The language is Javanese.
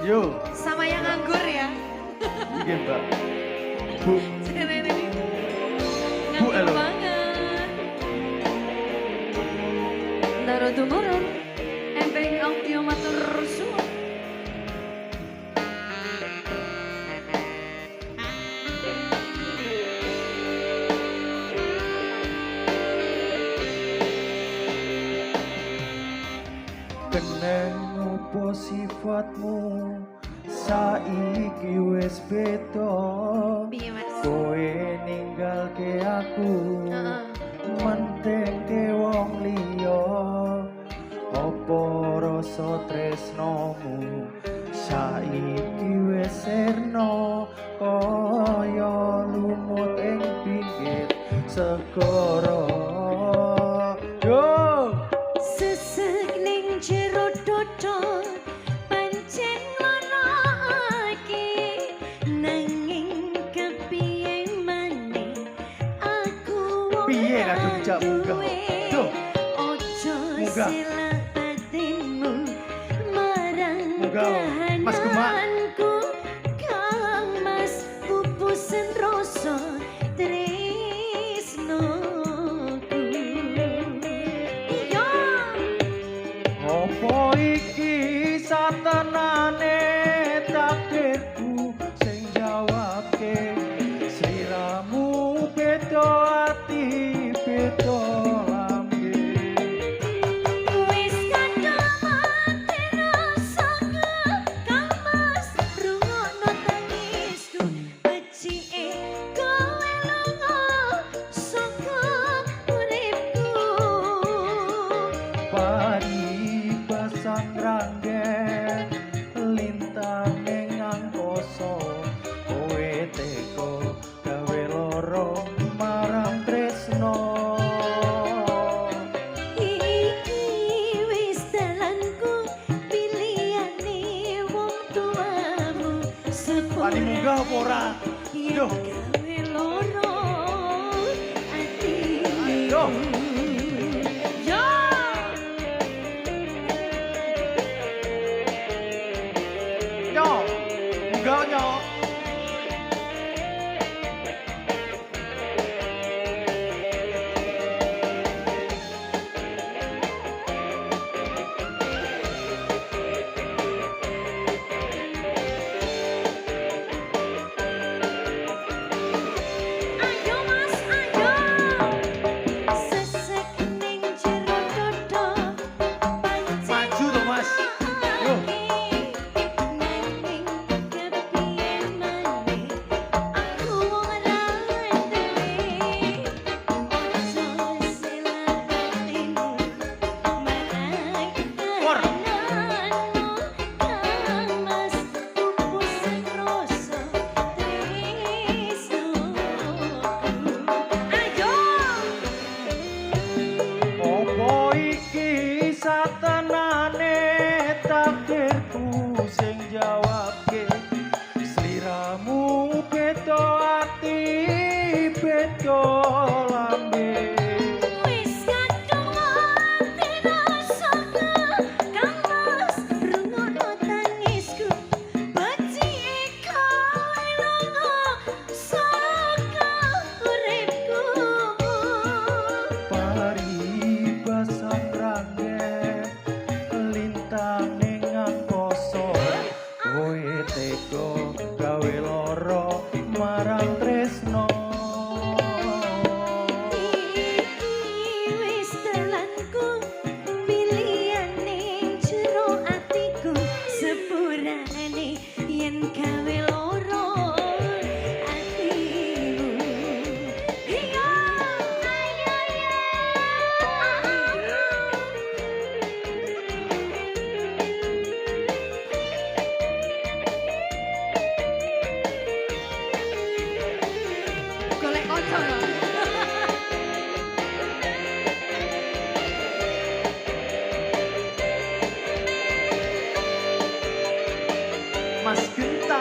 Yo. Sama yang nganggur ya. Iya Mbak. Bu. Bu Nganggur elo. banget. Daro tumurun. Empeng audio matur suwun. Keneng opo sifatmu saiki wis beda. Piye Mas? Kowe ninggalke aku Heeh. mentengke wong liya. Apa rasa tresnomu saiki wis sirna kaya lumut ing pinggir segara. Yo! Sesek ning jero dodo pancen ana iki nanging kepiye maneh aku wong Piye kadung jak munggah kok? Duh. ojo Munggah. silap batinmu marang Munggah, Mas Gemak. kahananku Kang Mas pupusen rasa tresnoku. Iya. Apa iki satenane takdirku sing jawabke sliramu beda ati beda lambe. Wis kadung mati rasaku Kang Mas rungokno tangisku becike kowe lunga saka uripku. Pari pasang ranggen lintang ning angkasa kowe teko gawe loro marang tresno. Iki wis dalanku pilihane wong tuamu Wani munggah apa ora? yen Duh. gawe loro atimu. Duh. Yo. Nyo, munggah nyo. Ayo Mas, ayo. Sesek ning jero dodo pancen Maju to, Mas. Yo. nanging kepiye maneh aku wong randewe ojo silap batinmu marang Por. kahananmu Kang Mas pupusen rasa tresnoku. Ayo. Apa iki satenane takdirku sing jawabke sliramu beda ati beda lambe. Wis kadung mati rasaku Kang Mas rungokno tangisku becike kowe lunga saka uripku. Pari basang ranggen lintang ning angkasa kowe teko gawe loro marang tresno. Iki wis dalanku pilihane jero atiku sepurane yen gawe loro atimu. Iya, ayo ya. Golek kanca lho. Mas Genta